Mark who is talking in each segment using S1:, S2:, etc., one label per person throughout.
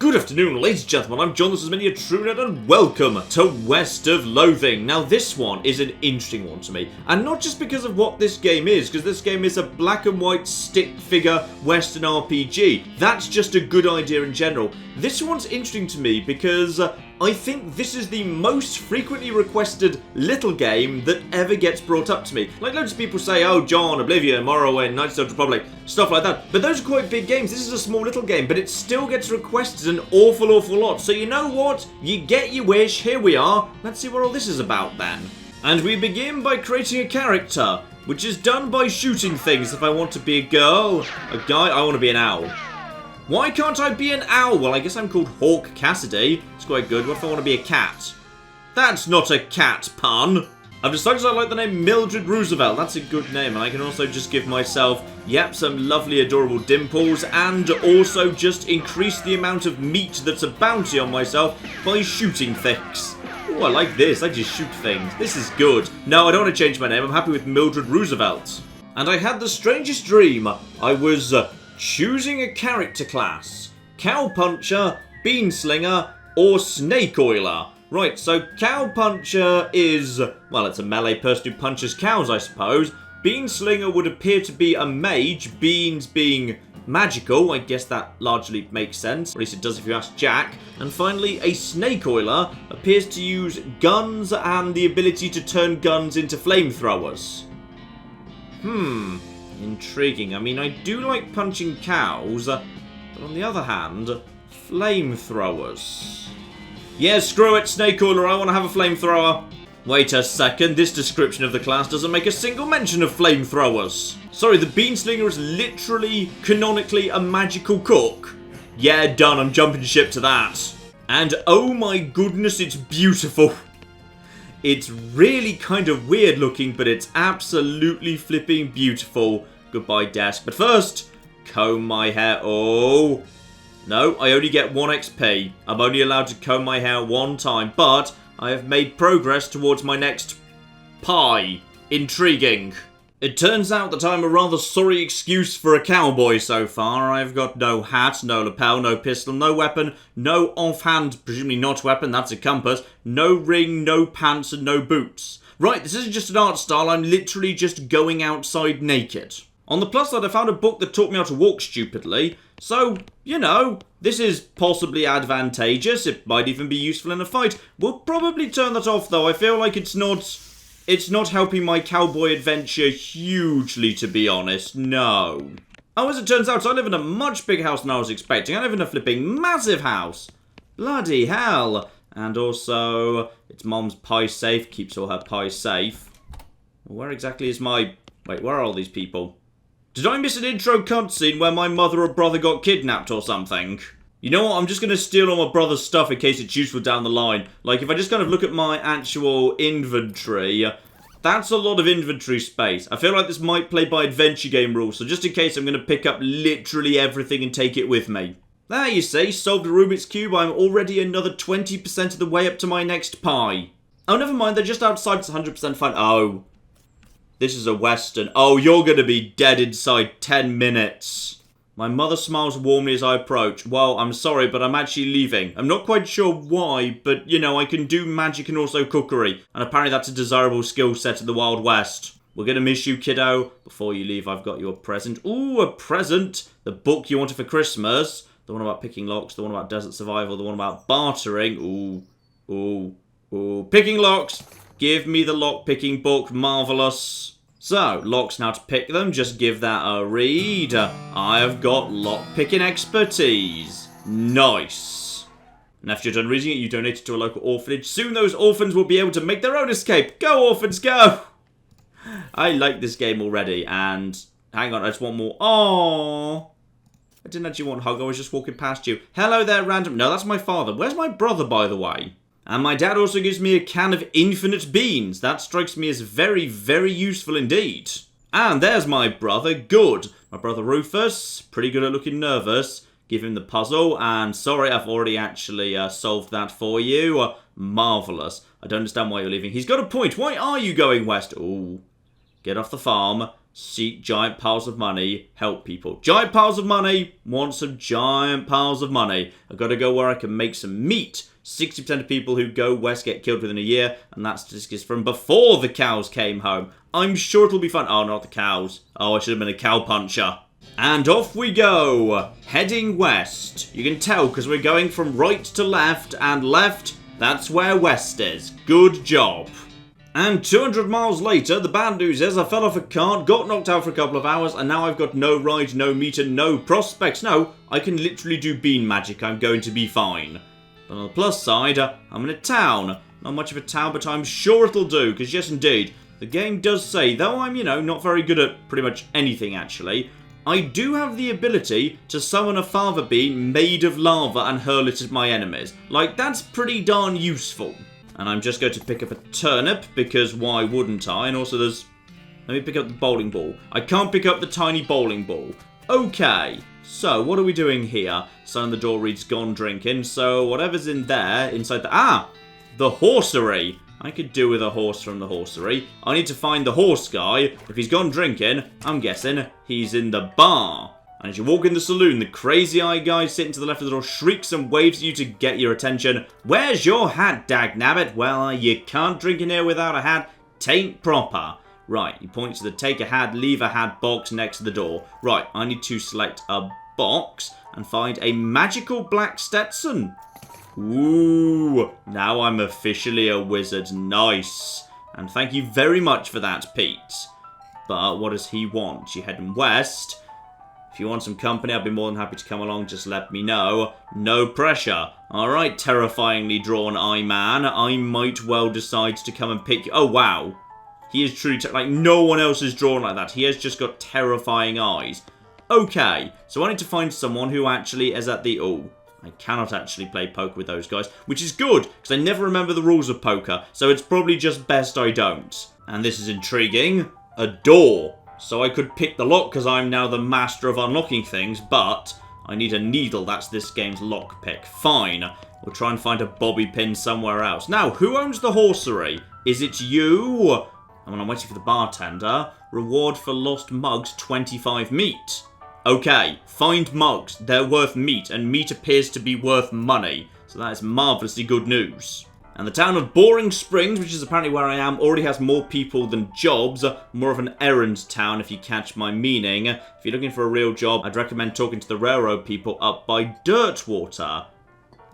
S1: Good afternoon, ladies and gentlemen, I'm John, this is Mini Truenet, and welcome to West of Loathing. Now this one is an interesting one to me, and not just because of what this game is, because this game is a black and white stick figure Western RPG. That's just a good idea in general. This one's interesting to me because I think this is the most frequently requested little game that ever gets brought up to me. Like loads of people say, oh John, Oblivion, Morrowind, Knights of the Republic, stuff like that. But those are quite big games. This is a small little game, but it still gets requested an awful lot. So you know what? You get your wish, here we are. Let's see what all this is about then. And we begin by creating a character, which is done by shooting things. If I want to be a girl, a guy, I want to be an owl. Why can't I be an owl? Well, I guess I'm called Hawk Cassidy. It's quite good. What if I want to be a cat? That's not a cat pun. I've decided I like the name Mildred Roosevelt. That's a good name. And I can also just give myself, yep, some lovely adorable dimples. And also just increase the amount of meat that's a bounty on myself by shooting things. Oh, I like this. I just shoot things. This is good. No, I don't want to change my name. I'm happy with Mildred Roosevelt. And I had the strangest dream. I was choosing a character class. Cowpuncher, Beanslinger, or Snake Oiler. Right, so Cowpuncher is, well, it's a melee person who punches cows, I suppose. Beanslinger would appear to be a mage, beans being magical. I guess that largely makes sense. At least it does if you ask Jack. And finally, a Snake Oiler appears to use guns and the ability to turn guns into flamethrowers. Intriguing. I mean, I do like punching cows, but on the other hand, flamethrowers. Yeah, screw it, Snake Oiler, I want to have a flamethrower. Wait a second, this description of the class doesn't make a single mention of flamethrowers. Sorry, the Beanslinger is literally, canonically, a magical cook. Yeah, done, I'm jumping ship to that. And oh my goodness, it's beautiful. It's really kind of weird looking, but it's absolutely flipping beautiful. Goodbye, desk. But first, comb my hair. Oh, no, I only get 1 XP. I'm only allowed to comb my hair 1 time, but I have made progress towards my next pie. Intriguing. It turns out that I'm a rather sorry excuse for a cowboy so far. I've got no hat, no lapel, no pistol, no weapon, no offhand, presumably not weapon, that's a compass, no ring, no pants, and no boots. Right, this isn't just an art style, I'm literally just going outside naked. On the plus side, I found a book that taught me how to walk stupidly, so, you know, this is possibly advantageous. It might even be useful in a fight. We'll probably turn that off, though. I feel like it's not helping my cowboy adventure hugely, to be honest. No. Oh, as it turns out, I live in a much bigger house than I was expecting. I live in a flipping massive house. Bloody hell. And also, it's Mom's pie safe. Keeps all her pies safe. Where exactly is my... Wait, where are all these people? Did I miss an intro cutscene where my mother or brother got kidnapped or something? You know what, I'm just going to steal all my brother's stuff in case it's useful down the line. Like, if I just kind of look at my actual inventory, that's a lot of inventory space. I feel like this might play by adventure game rules, so just in case, I'm going to pick up literally everything and take it with me. There you see, solved a Rubik's Cube. I'm already another 20% of the way up to my next pie. Oh, never mind, they're just outside, it's 100% fine. Oh. This is a Western. Oh, you're going to be dead inside 10 minutes. My mother smiles warmly as I approach. Well, I'm sorry, but I'm actually leaving. I'm not quite sure why, but, you know, I can do magic and also cookery. And apparently that's a desirable skill set in the Wild West. We're going to miss you, kiddo. Before you leave, I've got you a present. Ooh, a present. The book you wanted for Christmas. The one about picking locks. The one about desert survival. The one about bartering. Ooh. Picking locks. Give me the lock-picking book. Marvellous. So, locks now to pick them. Just give that a read. I have got lock-picking expertise. Nice. And after you're done reading it, you donate it to a local orphanage. Soon those orphans will be able to make their own escape. Go, orphans, go! I like this game already. And, hang on, I just want more. Aww. I didn't actually want a hug. I was just walking past you. Hello there, random. No, that's my father. Where's my brother, by the way? And my dad also gives me a can of infinite beans. That strikes me as very, very useful indeed. And there's my brother, good. My brother Rufus, pretty good at looking nervous. Give him the puzzle, and sorry, I've already actually solved that for you. Marvellous. I don't understand why you're leaving. He's got a point. Why are you going west? Ooh. Get off the farm. seek giant piles of money, help people. Giant piles of money, want some giant piles of money. I've got to go where I can make some meat. 60% of people who go west get killed within a year, and that statistic is from before the cows came home. I'm sure it'll be fun. Oh, not the cows. Oh, I should have been a cow puncher. And off we go, heading west. You can tell because we're going from right to left, and left, that's where west is. Good job. And 200 miles later, the bad news is I fell off a cart, got knocked out for a couple of hours, and now I've got no ride, no meat, and no prospects. No, I can literally do bean magic. I'm going to be fine. But on the plus side, I'm in a town. Not much of a town, but I'm sure it'll do, because yes indeed, the game does say, though I'm, not very good at pretty much anything actually, I do have the ability to summon a fava bean made of lava and hurl it at my enemies. Like, that's pretty darn useful. And I'm just going to pick up a turnip, because why wouldn't I? And also there's... Let me pick up the bowling ball. I can't pick up the tiny bowling ball. Okay, so what are we doing here? Sign on the door reads gone drinking, so whatever's in there, inside the... the horsery. I could do with a horse from the horsery. I need to find the horse guy. If he's gone drinking, I'm guessing he's in the bar. And as you walk in the saloon, the crazy-eyed guy sitting to the left of the door shrieks and waves at you to get your attention. Where's your hat, dagnabbit? Well, you can't drink in here without a hat. Tain't proper. Right, he points to the take a hat, leave a hat box next to the door. Right, I need to select a box and find a magical black Stetson. Ooh, now I'm officially a wizard. Nice. And thank you very much for that, Pete. But what does he want? You heading west? If you want some company, I'd be more than happy to come along. Just let me know. No pressure. Alright, terrifyingly drawn eye man. I might well decide to come and pick you. Oh, wow. He is truly, like, no one else is drawn like that. He has just got terrifying eyes. Okay, so I need to find someone who actually is at the... Oh, I cannot actually play poker with those guys, which is good, because I never remember the rules of poker, so it's probably just best I don't. And this is intriguing. A door. So I could pick the lock, because I'm now the master of unlocking things, but I need a needle. That's this game's lockpick. Fine. We'll try and find a bobby pin somewhere else. Now, who owns the horsery? Is it you? I'm waiting for the bartender. Reward for lost mugs, 25 meat. Okay, find mugs. They're worth meat, and meat appears to be worth money. So that is marvellously good news. And the town of Boring Springs, which is apparently where I am, already has more people than jobs. More of an errand town, if you catch my meaning. If you're looking for a real job, I'd recommend talking to the railroad people up by Dirtwater.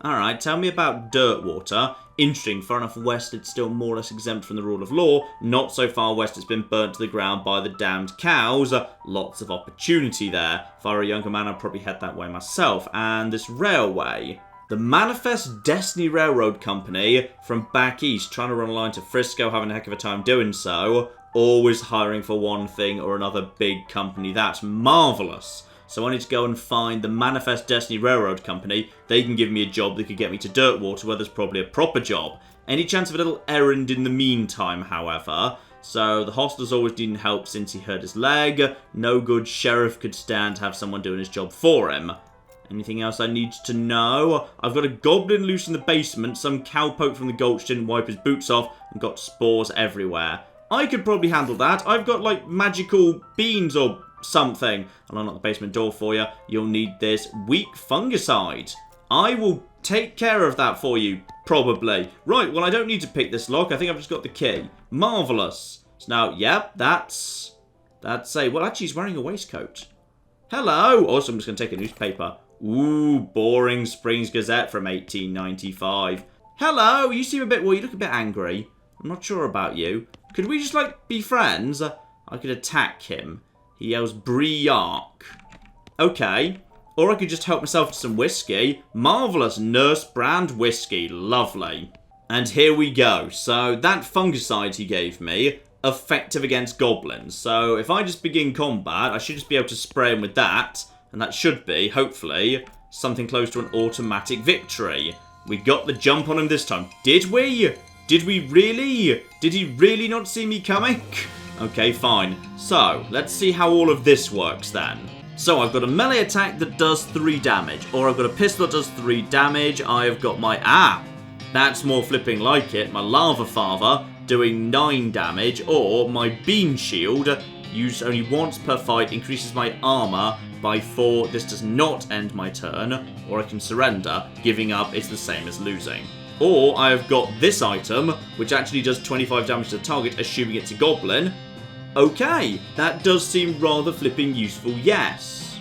S1: Alright, tell me about Dirtwater. Interesting, far enough west it's still more or less exempt from the rule of law. Not so far west it's been burnt to the ground by the damned cows. Lots of opportunity there. If I were a younger man, I'd probably head that way myself. And this railway. The Manifest Destiny Railroad Company from back east, trying to run a line to Frisco, having a heck of a time doing so. Always hiring for one thing or another big company. That's marvellous. So I need to go and find the Manifest Destiny Railroad Company. They can give me a job that could get me to Dirtwater, where there's probably a proper job. Any chance of a little errand in the meantime, however. So the hostler's always needing help since he hurt his leg. No good sheriff could stand to have someone doing his job for him. Anything else I need to know? I've got a goblin loose in the basement. Some cowpoke from the Gulch didn't wipe his boots off and got spores everywhere. I could probably handle that. I've got, like, magical beans or something. I'll unlock the basement door for you. You'll need this weak fungicide. I will take care of that for you, probably. Right, well, I don't need to pick this lock. I think I've just got the key. Marvellous. So now, yep, that's a... Well, actually, he's wearing a waistcoat. Hello. Also, I'm just going to take a newspaper. Ooh, Boring Springs Gazette from 1895. Hello, you seem a bit... Well, you look a bit angry. I'm not sure about you. Could we just, like, be friends? I could attack him. He yells, Briark. Okay. Or I could just help myself to some whiskey. Marvellous nurse brand whiskey. Lovely. And here we go. So, that fungicide he gave me, effective against goblins. So, if I just begin combat, I should just be able to spray him with that. And that should be, hopefully, something close to an automatic victory. We got the jump on him this time. Did we? Did we really? Did he really not see me coming? Okay, fine. So, let's see how all of this works then. So, I've got a melee attack that does 3 damage. Or I've got a pistol that does 3 damage. I've got my... that's more flipping like it. My lava father doing 9 damage. Or my bean shield Used only once per fight, increases my armor by 4. This does not end my turn, or I can surrender. Giving up is the same as losing. Or I have got this item, which actually does 25 damage to the target, assuming it's a goblin. Okay, that does seem rather flipping useful, yes.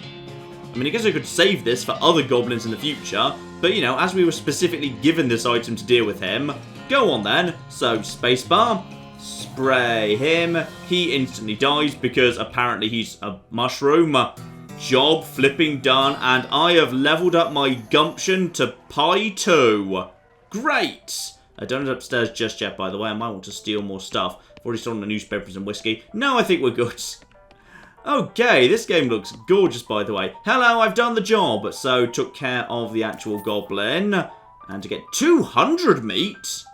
S1: I mean, I guess I could save this for other goblins in the future, but you know, as we were specifically given this item to deal with him, go on then. So, spacebar. Spray him. He instantly dies because apparently he's a mushroom. Job flipping done, and I have leveled up my gumption to pi 2. Great! I don't end upstairs just yet, by the way. I might want to steal more stuff. I've already stolen the newspapers and whiskey. No, I think we're good. Okay, this game looks gorgeous, by the way. Hello, I've done the job. So, took care of the actual goblin. And to get 200 meat...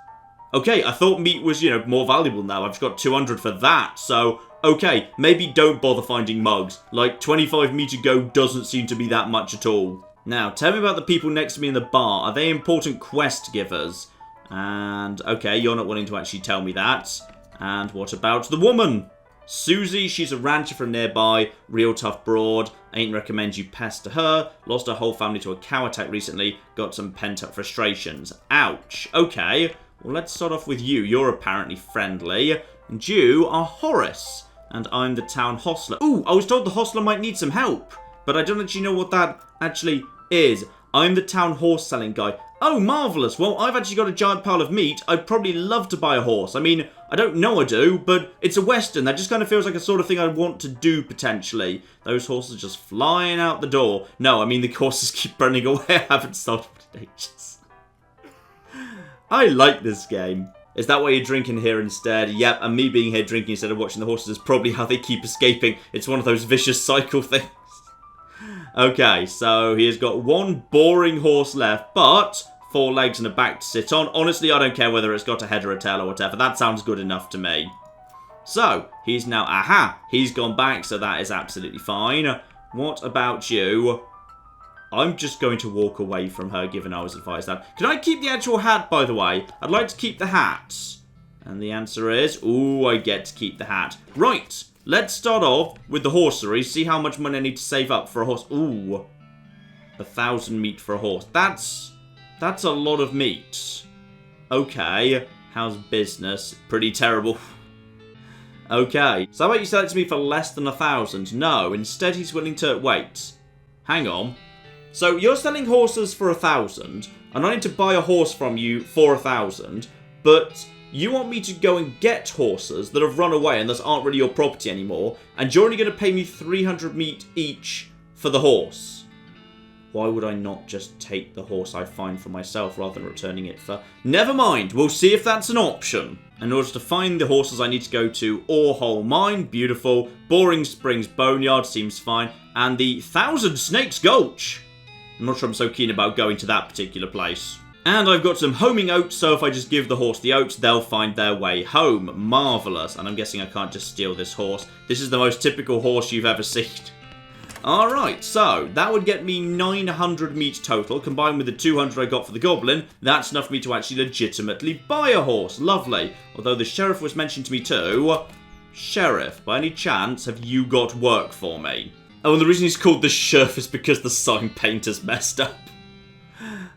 S1: Okay, I thought meat was, you know, more valuable now. I've just got 200 for that. So, okay, maybe don't bother finding mugs. Like, 25 meat to go doesn't seem to be that much at all. Now, tell me about the people next to me in the bar. Are they important quest givers? And, okay, you're not wanting to actually tell me that. And what about the woman? Susie, she's a rancher from nearby. Real tough broad. Ain't recommend you pester her. Lost her whole family to a cow attack recently. Got some pent-up frustrations. Ouch. Okay. Well, let's start off with you. You're apparently friendly. And you are Horace. And I'm the town hostler. Ooh, I was told the hostler might need some help. But I don't actually know what that actually is. I'm the town horse selling guy. Oh, marvellous. Well, I've actually got a giant pile of meat. I'd probably love to buy a horse. I mean, I don't know I do, but it's a western. That just kind of feels like a sort of thing I'd want to do, potentially. Those horses just flying out the door. No, I mean, the horses keep running away. I haven't started in ages. I like this game. Is that why you're drinking here instead? Yep, and me being here drinking instead of watching the horses is probably how they keep escaping. It's one of those vicious cycle things. Okay, so he has got one boring horse left, but 4 legs and a back to sit on. Honestly, I don't care whether it's got a head or a tail or whatever. That sounds good enough to me. So, he's now... Aha! He's gone back, so that is absolutely fine. What about you? I'm just going to walk away from her, given I was advised that. Can I keep the actual hat, by the way? I'd like to keep the hat. And the answer is... Ooh, I get to keep the hat. Right. Let's start off with the horsery. See how much money I need to save up for a horse. Ooh. 1,000 meat for a horse. That's a lot of meat. Okay. How's business? Pretty terrible. Okay. So how about you sell it to me for less than 1,000? No. Instead, he's willing to... Wait. Hang on. So you're selling horses for 1,000, and I need to buy a horse from you for 1,000, but you want me to go and get horses that have run away and thus aren't really your property anymore, and you're only going to pay me 300 meat each for the horse. Why would I not just take the horse I find for myself rather than returning it for... Never mind, we'll see if that's an option. In order to find the horses, I need to go to Orehole Mine, beautiful. Boring Springs Boneyard, seems fine. And the Thousand Snakes Gulch. I'm not sure I'm so keen about going to that particular place. And I've got some homing oats, so if I just give the horse the oats, they'll find their way home. Marvellous. And I'm guessing I can't just steal this horse. This is the most typical horse you've ever seen. Alright, so that would get me 900 meat total, combined with the 200 I got for the goblin. That's enough for me to actually legitimately buy a horse. Lovely. Although the sheriff was mentioned to me too. Sheriff, by any chance, have you got work for me? Oh, and the reason he's called the sheriff is because the sign painter's messed up.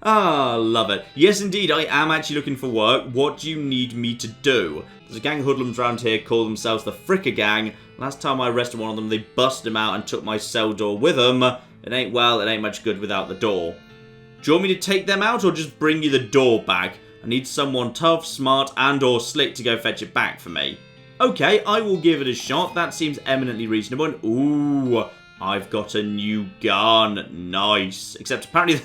S1: Ah, love it. Yes, indeed, I am actually looking for work. What do you need me to do? There's a gang of hoodlums around here called themselves the Fricker Gang. Last time I arrested one of them, they busted him out and took my cell door with them. It ain't much good without the door. Do you want me to take them out or just bring you the door back? I need someone tough, smart, and or slick to go fetch it back for me. Okay, I will give it a shot. That seems eminently reasonable. And, ooh, I've got a new gun. Nice. Except apparently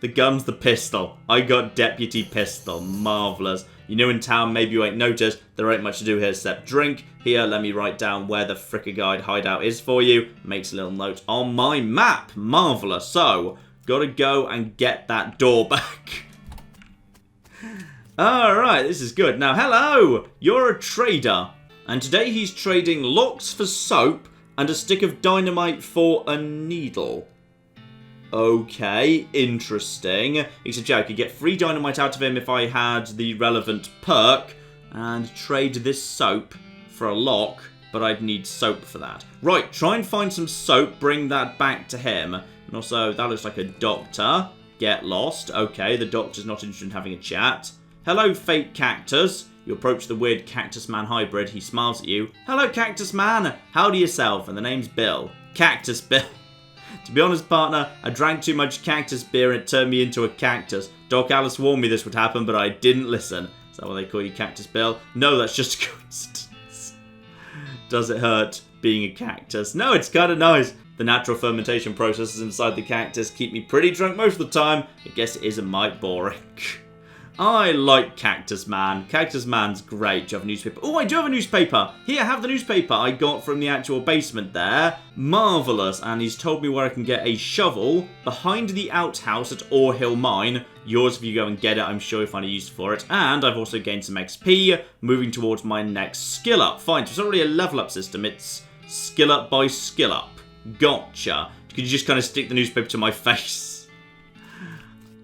S1: the gun's the pistol. I got deputy pistol. Marvellous. You know, in town, maybe you ain't noticed, there ain't much to do here except drink. Here, let me write down where the Fricker Guide hideout is for you. Makes a little note on my map. Marvellous. So, gotta go and get that door back. Alright, this is good. Now, hello! You're a trader. And today he's trading locks for soap and a stick of dynamite for a needle. Okay, interesting. Except, yeah, I could get free dynamite out of him if I had the relevant perk and trade this soap for a lock, but I'd need soap for that. Right, try and find some soap, bring that back to him. And also, that looks like a doctor. Get lost. Okay, the doctor's not interested in having a chat. Hello, fake cactus. You approach the weird Cactus Man hybrid. He smiles at you. Hello, Cactus Man. Howdy yourself. And the name's Bill. Cactus Bill. To be honest, partner, I drank too much cactus beer and it turned me into a cactus. Doc Alice warned me this would happen, but I didn't listen. Is that why they call you Cactus Bill? No, that's just a coincidence. Does it hurt being a cactus? No, it's kind of nice. The natural fermentation processes inside the cactus keep me pretty drunk most of the time. I guess it is a mite boring. I like Cactus Man. Cactus Man's great. Do you have a newspaper? Oh, I do have a newspaper. Here, have the newspaper I got from the actual basement there. Marvellous. And he's told me where I can get a shovel behind the outhouse at Ore Hill Mine. Yours if you go and get it. I'm sure you'll find a use for it. And I've also gained some XP, moving towards my next skill up. Fine, so it's not really a level up system. It's skill up by skill up. Gotcha. Could you just kind of stick the newspaper to my face?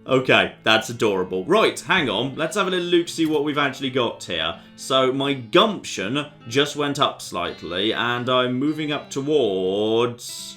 S1: Okay, that's adorable. Right, hang on. Let's have a little look to see what we've actually got here. So, my gumption just went up slightly, and I'm moving up towards...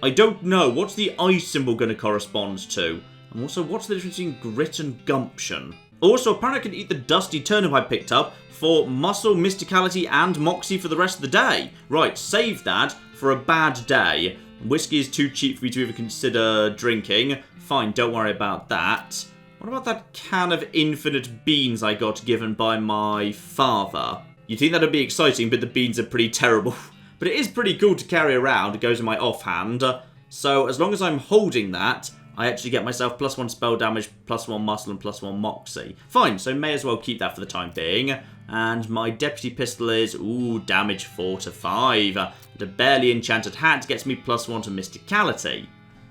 S1: I don't know. What's the I symbol going to correspond to? And also, what's the difference between grit and gumption? Also, apparently I can eat the dusty turnip I picked up for muscle, mysticality, and moxie for the rest of the day. Right, save that for a bad day. Whiskey is too cheap for me to even consider drinking. Fine, don't worry about that. What about that can of infinite beans I got given by my father? You'd think that'd be exciting, but the beans are pretty terrible. But it is pretty cool to carry around. It goes in my offhand. So as long as I'm holding that, I actually get myself +1 spell damage, +1 muscle, and +1 moxie. Fine, so may as well keep that for the time being. And my deputy pistol is, ooh, damage 4 to 5. And a barely enchanted hat gets me +1 to mysticality.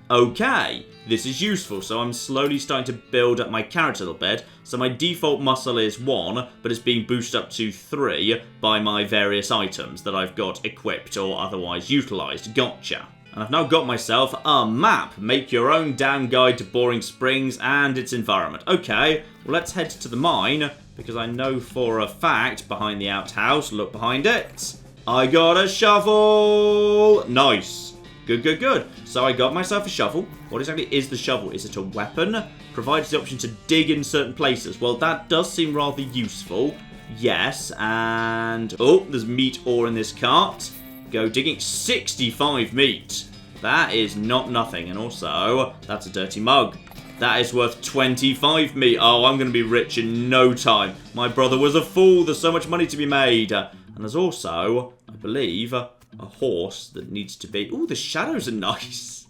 S1: Okay, this is useful, so I'm slowly starting to build up my character a little bit. So my default muscle is 1, but it's being boosted up to 3 by my various items that I've got equipped or otherwise utilised. Gotcha. And I've now got myself a map. Make your own damn guide to Boring Springs and its environment. Okay, well let's head to the mine, because I know for a fact behind the outhouse, look behind it, I got a shovel! Nice. Good, good, good. So I got myself a shovel. What exactly is the shovel? Is it a weapon? Provides the option to dig in certain places. Well, that does seem rather useful. Yes, and... oh, there's meat ore in this cart. Go digging. 65 meat. That is not nothing. And also, that's a dirty mug. That is worth 25 meat. Oh, I'm going to be rich in no time. My brother was a fool. There's so much money to be made. And there's also, I believe... a horse that needs to be... ooh, the shadows are nice.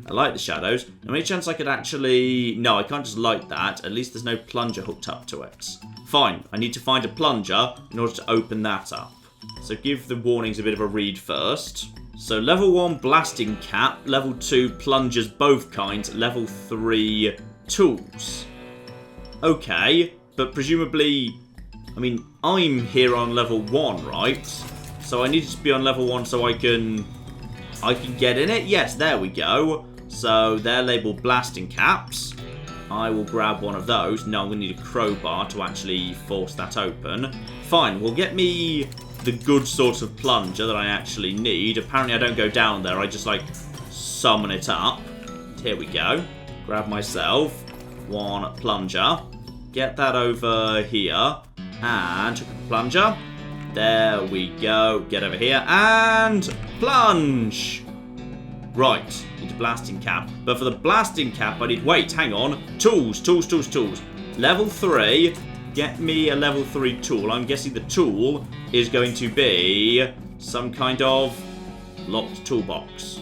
S1: I like the shadows. Any chance I could actually... no, I can't just light that. At least there's no plunger hooked up to it. Fine, I need to find a plunger in order to open that up. So give the warnings a bit of a read first. So level 1 blasting cap, level 2 plungers both kinds, level 3 tools. Okay, but presumably... I mean, I'm here on level 1, right? So I need to be on level 1 so I can get in it. Yes, there we go. So they're labeled blasting caps. I will grab one of those. No, I'm going to need a crowbar to actually force that open. Fine, well get me the good sort of plunger that I actually need. Apparently I don't go down there. I just like summon it up. Here we go. Grab myself one plunger. Get that over here. And plunger. There we go. Get over here and plunge. Right, need a blasting cap. But for the blasting cap, I need... wait, hang on. Tools, tools, tools, tools. Level 3. Get me a level 3 tool. I'm guessing the tool is going to be some kind of locked toolbox.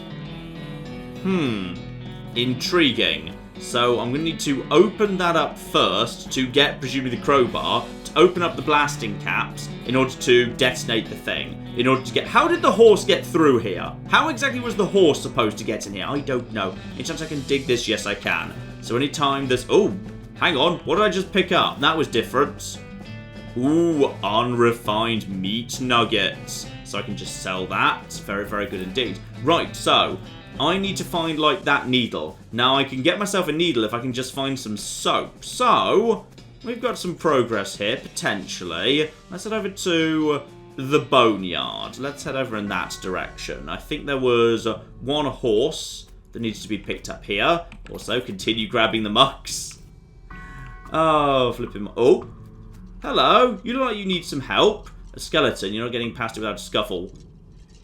S1: Intriguing. So I'm going to need to open that up first to get, presumably, the crowbar. Open up the blasting caps in order to detonate the thing. In order to get... how did the horse get through here? How exactly was the horse supposed to get in here? I don't know. Any chance I can dig this? Yes, I can. So anytime there's... oh, hang on. What did I just pick up? That was different. Ooh, unrefined meat nuggets. So I can just sell that. It's very, very good indeed. Right, so... I need to find, like, that needle. Now, I can get myself a needle if I can just find some soap. So... we've got some progress here, potentially. Let's head over to the boneyard. Let's head over in that direction. I think there was one horse that needs to be picked up here. Also, continue grabbing the mucks. Oh, flipping. Oh, hello. You look like you need some help. A skeleton. You're not getting past it without a scuffle.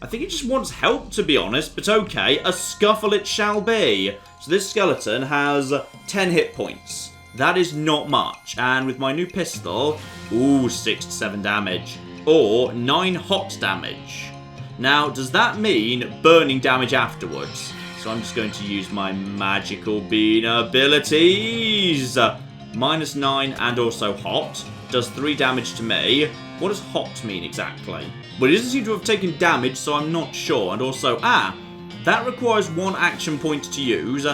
S1: I think it just wants help, to be honest. But okay, a scuffle it shall be. So this skeleton has 10 hit points. That is not much. And with my new pistol, ooh, 6 to 7 damage. Or 9 hot damage. Now, does that mean burning damage afterwards? So I'm just going to use my magical bean abilities. -9 and also hot. Does 3 damage to me. What does hot mean exactly? Well, it doesn't seem to have taken damage, so I'm not sure. And also, that requires 1 action point to use,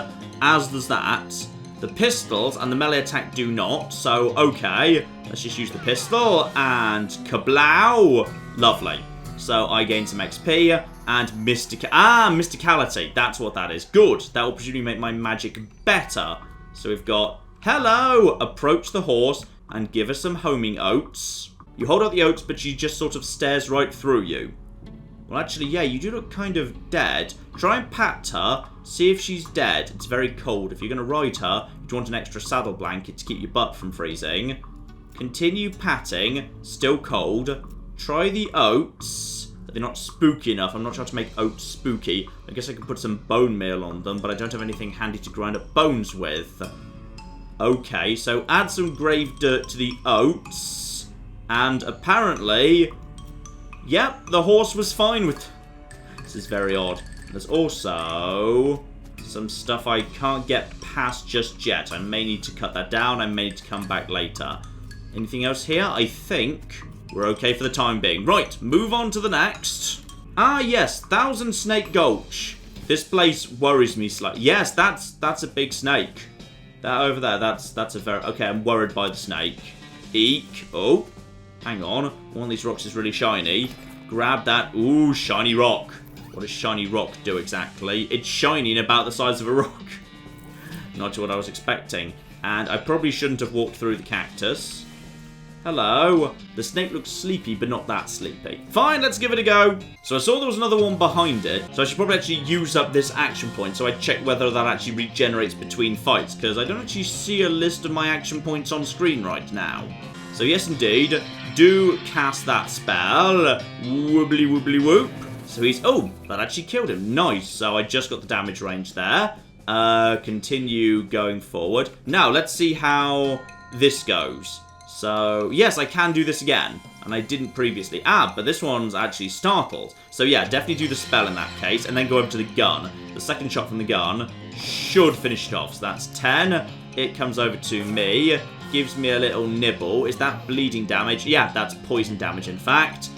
S1: as does that. The pistols and the melee attack do not, so okay. Let's just use the pistol, and kablow! Lovely. So I gain some XP, and mysticality. That's what that is. Good. That will presumably make my magic better. So we've got, hello! Approach the horse, and give her some homing oats. You hold out the oats, but she just sort of stares right through you. Well, actually, yeah, you do look kind of dead. Try and pat her, see if she's dead. It's very cold. If you're going to ride her, you want an extra saddle blanket to keep your butt from freezing. Continue patting, still cold. Try the oats. They're not spooky enough. I'm not trying to make oats spooky. I guess I could put some bone meal on them, but I don't have anything handy to grind up bones with. Okay, so add some grave dirt to the oats. And apparently, yep, the horse was fine with... This is very odd. There's also some stuff I can't get past just yet. I may need to cut that down. I may need to come back later. Anything else here? I think we're okay for the time being. Right, move on to the next. Ah, yes, Thousand Snake Gulch. This place worries me slightly. Yes, that's a big snake. That over there, that's a very... Okay, I'm worried by the snake. Eek. Oh. Hang on, one of these rocks is really shiny. Grab that. Ooh, shiny rock. What does shiny rock do exactly? It's shiny and about the size of a rock. Not what I was expecting. And I probably shouldn't have walked through the cactus. Hello. The snake looks sleepy, but not that sleepy. Fine, let's give it a go. So I saw there was another one behind it. So I should probably actually use up this action point. So I check whether that actually regenerates between fights. Because I don't actually see a list of my action points on screen right now. So yes, indeed, do cast that spell. Woobly woobly whoop. So he's... Oh, that actually killed him. Nice. So I just got the damage range there. Continue going forward. Now, let's see how this goes. So, yes, I can do this again. And I didn't previously. But this one's actually startled. So yeah, definitely do the spell in that case. And then go over to the gun. The second shot from the gun should finish it off. So that's 10. It comes over to me. Gives me a little nibble. Is that bleeding damage? Yeah, that's poison damage, in fact.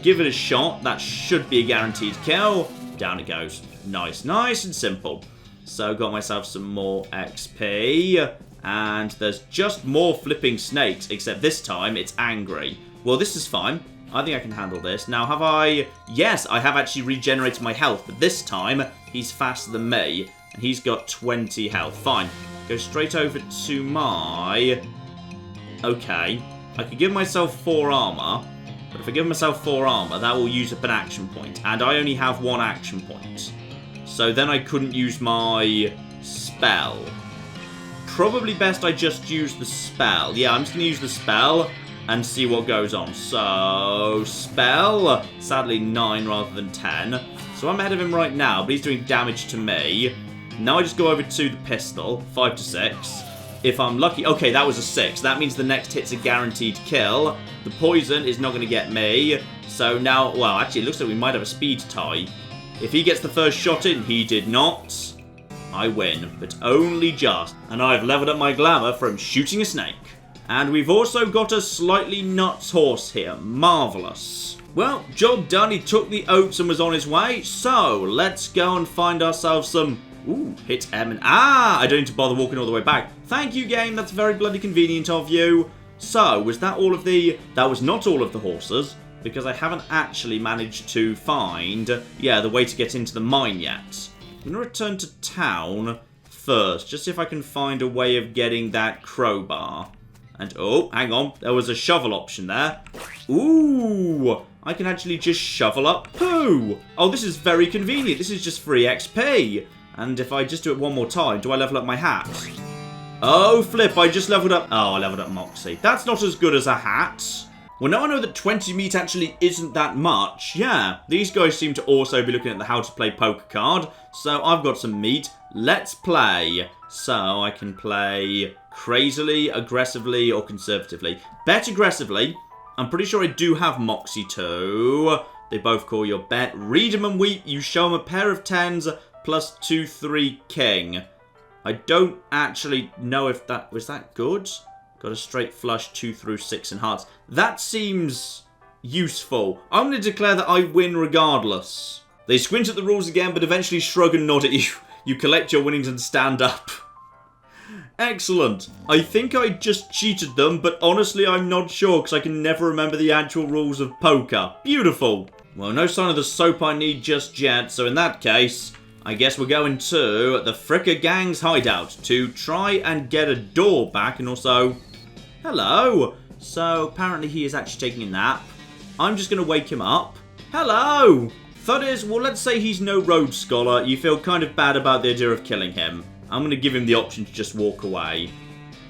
S1: Give it a shot. That should be a guaranteed kill. Down it goes. Nice, nice and simple. So, got myself some more XP. And there's just more flipping snakes, except this time it's angry. Well, this is fine. I think I can handle this. Now, have I... Yes, I have actually regenerated my health, but this time he's faster than me. And he's got 20 health. Fine. Go straight over to my... Okay. I could give myself 4 armor. But if I give myself 4 armor, that will use up an action point. And I only have 1 action point. So then I couldn't use my spell. Probably best I just use the spell. Yeah, I'm just going to use the spell and see what goes on. So, spell. Sadly, 9 rather than 10. So I'm ahead of him right now, but he's doing damage to me. Now I just go over to the pistol, 5 to 6. If I'm lucky... Okay, that was a 6. That means the next hit's a guaranteed kill. The poison is not going to get me. So now... Well, actually, it looks like we might have a speed tie. If he gets the first shot in, he did not. I win, but only just. And I've leveled up my glamour from shooting a snake. And we've also got a slightly nuts horse here. Marvellous. Well, job done. He took the oats and was on his way. So, let's go and find ourselves some... Ooh, hit M and... I don't need to bother walking all the way back. Thank you, game. That's very bloody convenient of you. So, was that all of the... That was not all of the horses, because I haven't actually managed to find, yeah, the way to get into the mine yet. I'm going to return to town first, just see if I can find a way of getting that crowbar. And, oh, hang on. There was a shovel option there. Ooh, I can actually just shovel up poo. Oh, this is very convenient. This is just free XP. And if I just do it one more time, do I level up my hat? Oh, flip, I just leveled up. Oh, I leveled up Moxie. That's not as good as a hat. Well, now I know that 20 meat actually isn't that much. Yeah, these guys seem to also be looking at the how to play poker card. So I've got some meat. Let's play. So I can play crazily, aggressively, or conservatively. Bet aggressively. I'm pretty sure I do have Moxie too. They both call your bet. Read 'em and weep. You show them a pair of tens plus 2-3 king. I don't actually know if that... Was that good? Got a straight flush, 2 through 6 in hearts. That seems useful. I'm going to declare that I win regardless. They squint at the rules again, but eventually shrug and nod at you. You collect your winnings and stand up. Excellent. I think I just cheated them, but honestly I'm not sure because I can never remember the actual rules of poker. Beautiful. Well, no sign of the soap I need just yet, so in that case, I guess we're going to the Fricker Gang's hideout to try and get a door back and also... Hello. So apparently he is actually taking a nap. I'm just going to wake him up. Hello. Thought is, well, let's say he's no Rhodes Scholar. You feel kind of bad about the idea of killing him. I'm going to give him the option to just walk away.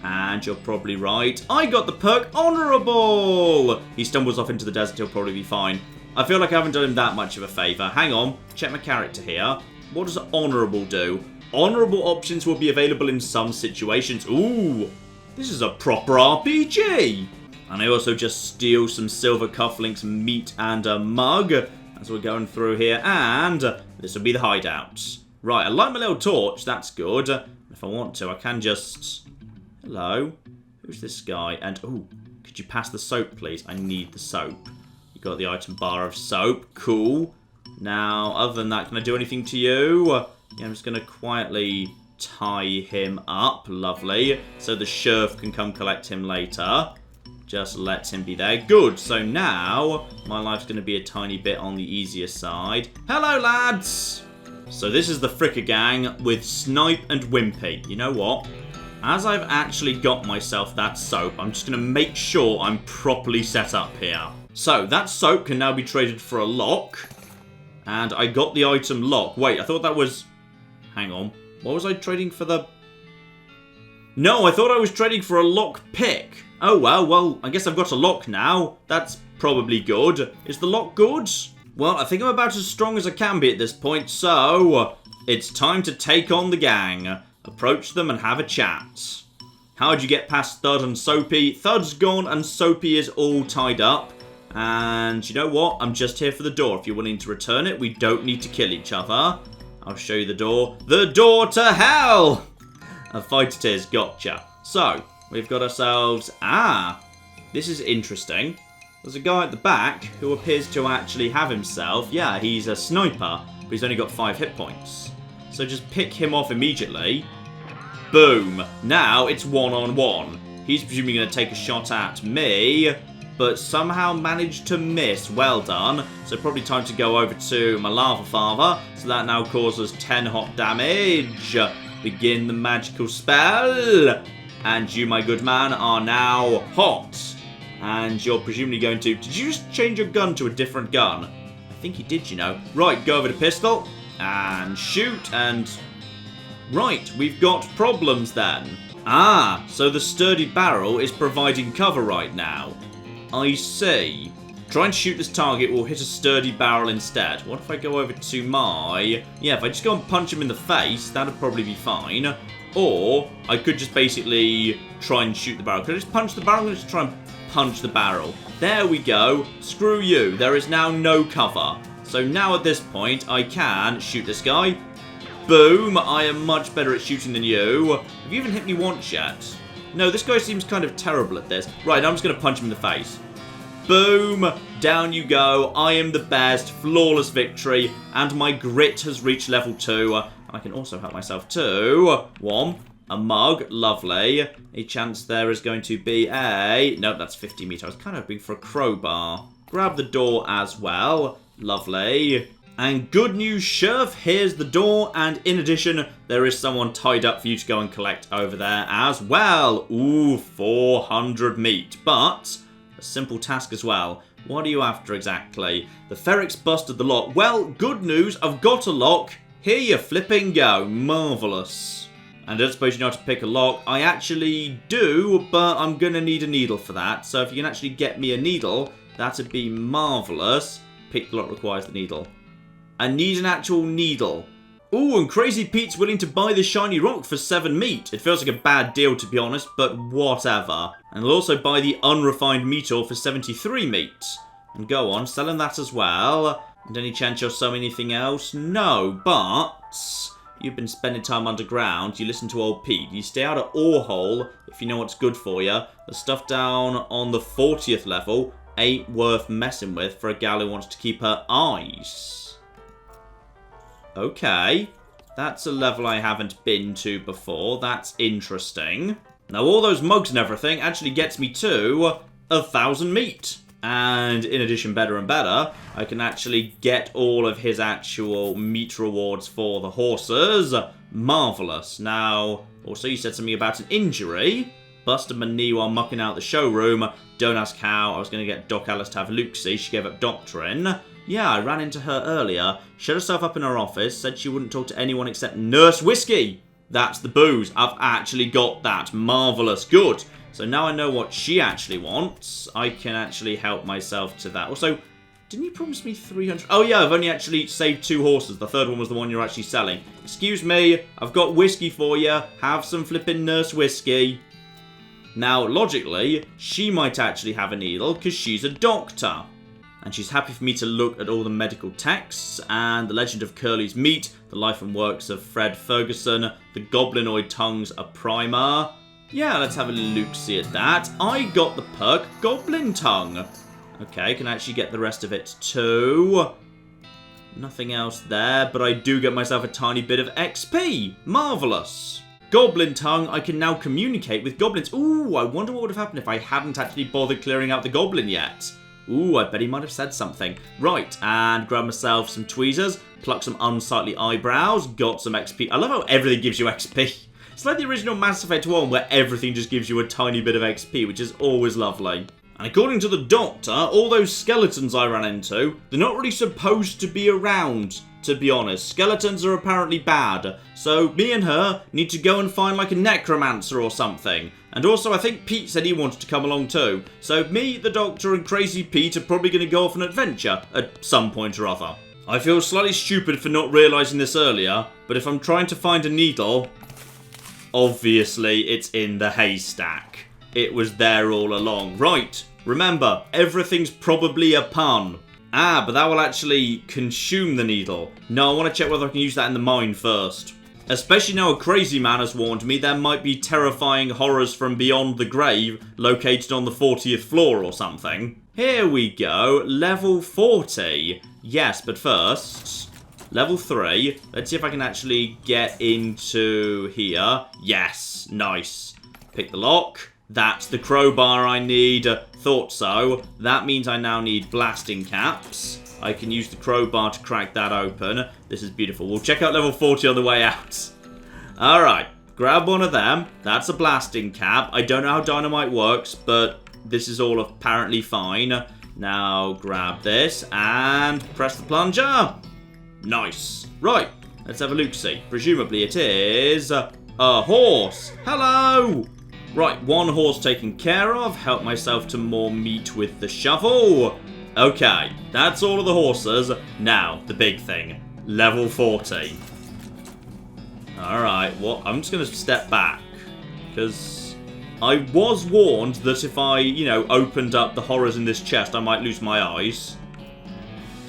S1: And you're probably right. I got the perk Honourable! He stumbles off into the desert, he'll probably be fine. I feel like I haven't done him that much of a favour. Hang on, check my character here. What does Honourable do? Honourable options will be available in some situations. Ooh, this is a proper RPG! And I also just steal some silver cufflinks, meat, and a mug as we're going through here. And this will be the hideout. Right, I light my little torch. That's good. If I want to, I can just... Hello? Who's this guy? And, ooh, could you pass the soap, please? I need the soap. You got the item bar of soap. Cool. Now, other than that, can I do anything to you? Yeah, I'm just going to quietly tie him up. Lovely. So the sheriff can come collect him later. Just let him be there. Good. So now, my life's going to be a tiny bit on the easier side. Hello, lads! So this is the Fricker Gang with Snipe and Wimpy. You know what? As I've actually got myself that soap, I'm just going to make sure I'm properly set up here. So that soap can now be traded for a lock. And I got the item lock. Wait, I thought that was... Hang on. What was I trading for the... No, I thought I was trading for a lock pick. Oh, well, I guess I've got a lock now. That's probably good. Is the lock good? Well, I think I'm about as strong as I can be at this point, so it's time to take on the gang. Approach them and have a chat. How'd you get past Thud and Soapy? Thud's gone and Soapy is all tied up. And you know what? I'm just here for the door. If you're willing to return it, we don't need to kill each other. I'll show you the door. The door to hell! A fight it is. Gotcha. So, we've got ourselves... Ah, this is interesting. There's a guy at the back who appears to actually have himself... Yeah, he's a sniper, but he's only got 5 hit points. So just pick him off immediately. Boom. Now it's 1-on-1. He's presumably going to take a shot at me, but somehow managed to miss. Well done. So probably time to go over to my lava father. So that now causes 10 hot damage. Begin the magical spell. And you, my good man, are now hot. And you're presumably going to... Did you just change your gun to a different gun? I think he did, you know. Right, go over to pistol. And shoot. And... Right, we've got problems then. Ah, so the sturdy barrel is providing cover right now. I see. Try and shoot this target will hit a sturdy barrel instead. What if I go over to my... Yeah, if I just go and punch him in the face, that'd probably be fine. Or I could just basically try and shoot the barrel. Could I just punch the barrel? I'm going to try and punch the barrel. There we go. Screw you. There is now no cover. So now at this point, I can shoot this guy. Boom. I am much better at shooting than you. Have you even hit me once yet? No, this guy seems kind of terrible at this. Right, I'm just going to punch him in the face. Boom. Down you go. I am the best. Flawless victory. And my grit has reached level 2. I can also help myself too. 1. A mug. Lovely. A chance there is going to be a... Nope, that's 50 meter. I was kind of hoping for a crowbar. Grab the door as well. Lovely. And good news, Sheriff, here's the door, and in addition, there is someone tied up for you to go and collect over there as well. Ooh, 400 meat, but a simple task as well. What are you after exactly? The ferrets busted the lock. Well, good news, I've got a lock. Here you flipping go. Marvellous. And I don't suppose you know how to pick a lock. I actually do, but I'm going to need a needle for that. So if you can actually get me a needle, that'd be marvellous. Pick the lock requires the needle. I need an actual needle. Ooh, and Crazy Pete's willing to buy the shiny rock for 7 meat. It feels like a bad deal, to be honest, but whatever. And he'll also buy the unrefined meat ore for 73 meat. And go on, sell him that as well. And any chance you'll sell anything else? No, but you've been spending time underground. You listen to old Pete. You stay out of ore hole if you know what's good for you. The stuff down on the 40th level ain't worth messing with for a gal who wants to keep her eyes. Okay, that's a level I haven't been to before. That's interesting. Now, all those mugs and everything actually gets me to 1,000 meat. And in addition, better and better, I can actually get all of his actual meat rewards for the horses. Marvellous. Now, also you said something about an injury. Busted my knee while mucking out the showroom. Don't ask how. I was going to get Doc Alice to have a look-see. She gave up doctoring. Yeah, I ran into her earlier. Shut herself up in her office. Said she wouldn't talk to anyone except Nurse Whiskey. That's the booze. I've actually got that. Marvellous. Good. So now I know what she actually wants. I can actually help myself to that. Also, didn't you promise me 300? Oh yeah, I've only actually saved 2 horses. The third one was the one you're actually selling. Excuse me. I've got whiskey for you. Have some flipping Nurse Whiskey. Now, logically, she might actually have a needle because she's a doctor. And she's happy for me to look at all the medical texts and the legend of Curly's meat, the life and works of Fred Ferguson, the goblinoid tongues, a primer. Yeah, let's have a look-see at that. I got the perk Goblin Tongue. Okay, can I actually get the rest of it too? Nothing else there, but I do get myself a tiny bit of XP. Marvellous. Goblin Tongue, I can now communicate with goblins. Ooh, I wonder what would have happened if I hadn't actually bothered clearing out the goblin yet. Ooh, I bet he might have said something. Right, and grab myself some tweezers, pluck some unsightly eyebrows, got some XP. I love how everything gives you XP. It's like the original Mass Effect 1 where everything just gives you a tiny bit of XP, which is always lovely. And according to the doctor, all those skeletons I ran into, they're not really supposed to be around, to be honest. Skeletons are apparently bad. So me and her need to go and find like a necromancer or something. And also I think Pete said he wanted to come along too. So me, the doctor and Crazy Pete are probably going to go off on an adventure at some point or other. I feel slightly stupid for not realising this earlier, but if I'm trying to find a needle, obviously it's in the haystack. It was there all along. Right, remember, everything's probably a pun. Ah, but that will actually consume the needle. No, I want to check whether I can use that in the mine first. Especially now a crazy man has warned me there might be terrifying horrors from beyond the grave located on the 40th floor or something. Here we go, level 40. Yes, but first, level 3. Let's see if I can actually get into here. Yes, nice. Pick the lock. That's the crowbar I need. Thought so. That means I now need blasting caps. I can use the crowbar to crack that open. This is beautiful. We'll check out level 40 on the way out. Alright, grab one of them. That's a blasting cap. I don't know how dynamite works, but this is all apparently fine. Now grab this and press the plunger. Nice. Right, let's have a look-see. Presumably it is a horse. Hello! Right, one horse taken care of. Help myself to more meat with the shovel. Okay, that's all of the horses. Now, the big thing. Level 40. Alright, well, I'm just going to step back. Because I was warned that if I, opened up the horrors in this chest, I might lose my eyes.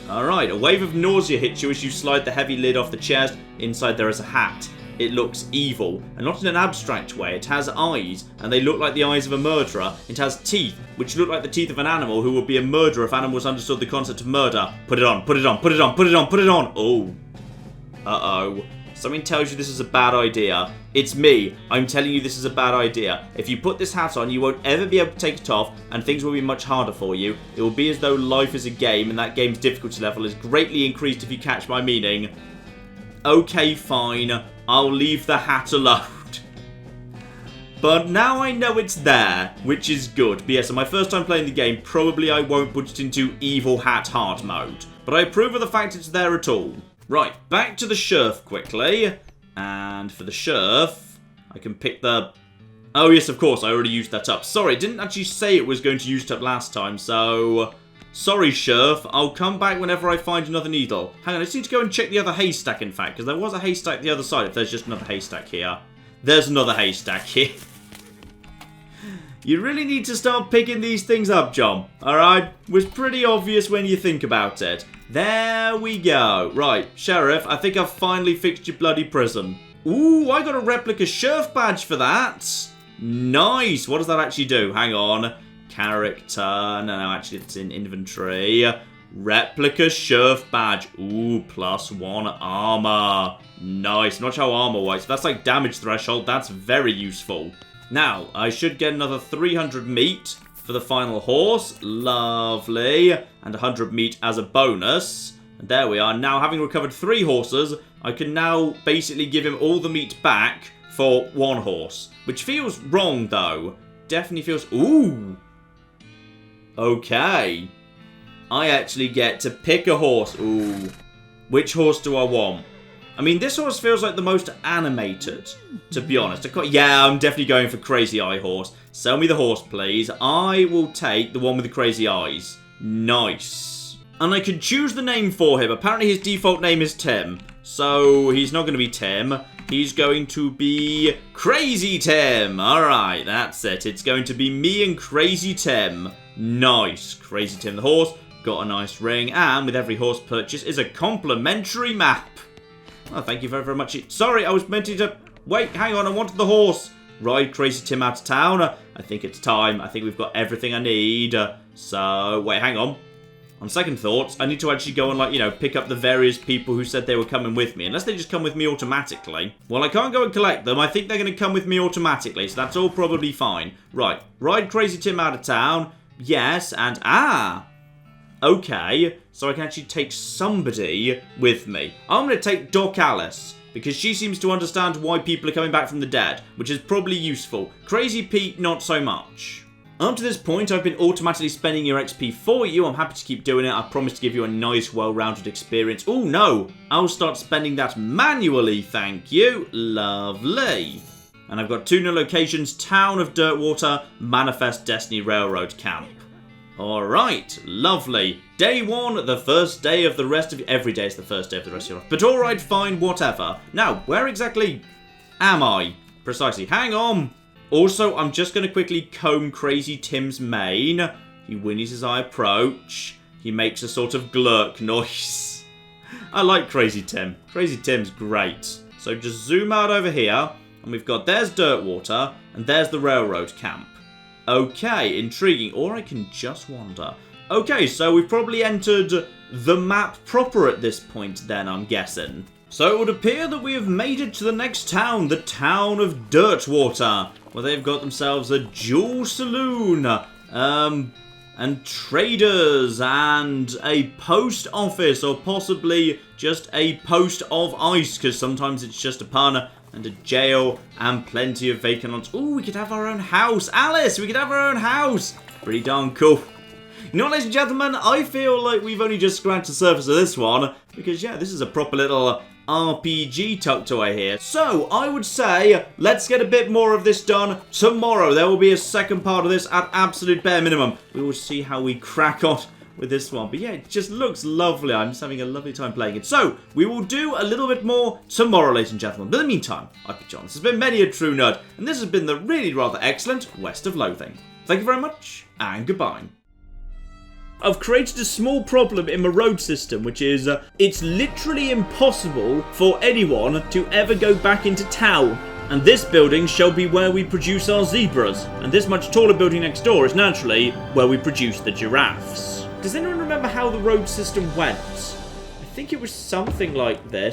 S1: Alright, a wave of nausea hits you as you slide the heavy lid off the chest. Inside there is a hat. It looks evil, and not in an abstract way. It has eyes, and they look like the eyes of a murderer. It has teeth, which look like the teeth of an animal who would be a murderer if animals understood the concept of murder. Put it on, put it on, put it on, put it on, put it on! Oh. Uh-oh. Something tells you this is a bad idea. It's me. I'm telling you this is a bad idea. If you put this hat on, you won't ever be able to take it off, and things will be much harder for you. It will be as though life is a game, and that game's difficulty level is greatly increased if you catch my meaning. Okay, fine. I'll leave the hat alone. But now I know it's there, which is good. But yes, on my first time playing the game, probably I won't put it into Evil Hat Hard mode. But I approve of the fact it's there at all. Right, back to the Scherf quickly. And for the Scherf, I can pick the... Oh yes, of course, I already used that up. Sorry, I didn't actually say it was going to use it up last time, so... Sorry, Scherf. I'll come back whenever I find another needle. Hang on, I just need to go and check the other haystack, in fact, because there was a haystack the other side, if there's just another haystack here. There's another haystack here. You really need to start picking these things up, John. Alright? Was pretty obvious when you think about it. There we go. Right, Sheriff, I think I've finally fixed your bloody prison. Ooh, I got a replica Scherf badge for that. Nice. What does that actually do? Hang on. Character. No, actually it's in inventory. Replica Scherf badge. Ooh, +1 armor. Nice. Not sure how armor works. That's like damage threshold. That's very useful. Now, I should get another 300 meat for the final horse. Lovely. And 100 meat as a bonus. And there we are. Now, having recovered 3 horses, I can now basically give him all the meat back for 1 horse. Which feels wrong, though. Definitely feels... Ooh. Okay. I actually get to pick a horse. Ooh. Which horse do I want? I mean, this horse feels like the most animated, to be honest. Yeah, I'm definitely going for Crazy Eye Horse. Sell me the horse, please. I will take the one with the crazy eyes. Nice. And I can choose the name for him. Apparently his default name is Tim. So he's not going to be Tim. He's going to be Crazy Tim. Alright, that's it. It's going to be me and Crazy Tim. Nice. Crazy Tim the horse. Got a nice ring. And with every horse purchase is a complimentary map. Oh, thank you very, very much. Sorry, I was meant to... Wait, hang on, I wanted the horse. Ride Crazy Tim out of town. I think it's time. I think we've got everything I need. So, wait, hang on. On second thoughts, I need to actually go and, like, you know, pick up the various people who said they were coming with me. Unless they just come with me automatically. Well, I can't go and collect them. I think they're going to come with me automatically. So that's all probably fine. Right, ride Crazy Tim out of town. Yes, and... Okay, so I can actually take somebody with me. I'm going to take Doc Alice, because she seems to understand why people are coming back from the dead, which is probably useful. Crazy Pete, not so much. Up to this point, I've been automatically spending your XP for you. I'm happy to keep doing it. I promise to give you a nice, well-rounded experience. Oh, no. I'll start spending that manually, thank you. Lovely. And I've got 2 new locations, Town of Dirtwater, Manifest Destiny Railroad Camp. Alright, lovely. Day 1, the first day of the rest of... Every day is the first day of the rest of your life. But alright, fine, whatever. Now, where exactly am I? Precisely. Hang on. Also, I'm just going to quickly comb Crazy Tim's mane. He whinnies as I approach. He makes a sort of glurk noise. I like Crazy Tim. Crazy Tim's great. So just zoom out over here. And we've got... There's Dirtwater. And there's the railroad camp. Okay, intriguing. Or I can just wander. Okay, so we've probably entered the map proper at this point then, I'm guessing. So it would appear that we have made it to the next town, the town of Dirtwater, where they've got themselves a jewel saloon, and traders, and a post office, or possibly just a post of ice, because sometimes it's just a pun. And a jail, and plenty of vacant lots. Ooh, we could have our own house. Alice, we could have our own house. Pretty darn cool. You know what, ladies and gentlemen? I feel like we've only just scratched the surface of this one. Because, yeah, this is a proper little RPG tucked away here. So, I would say, let's get a bit more of this done tomorrow. There will be a second part of this at absolute bare minimum. We will see how we crack on with this one. But yeah, it just looks lovely. I'm just having a lovely time playing it. So, we will do a little bit more tomorrow, ladies and gentlemen. But in the meantime, I've been John. This has been Many a True Nerd, and this has been the really rather excellent West of Loathing. Thank you very much, and goodbye. I've created a small problem in my road system, which is, it's literally impossible for anyone to ever go back into town. And this building shall be where we produce our zebras. And this much taller building next door is naturally where we produce the giraffes. Does anyone remember how the road system went? I think it was something like this.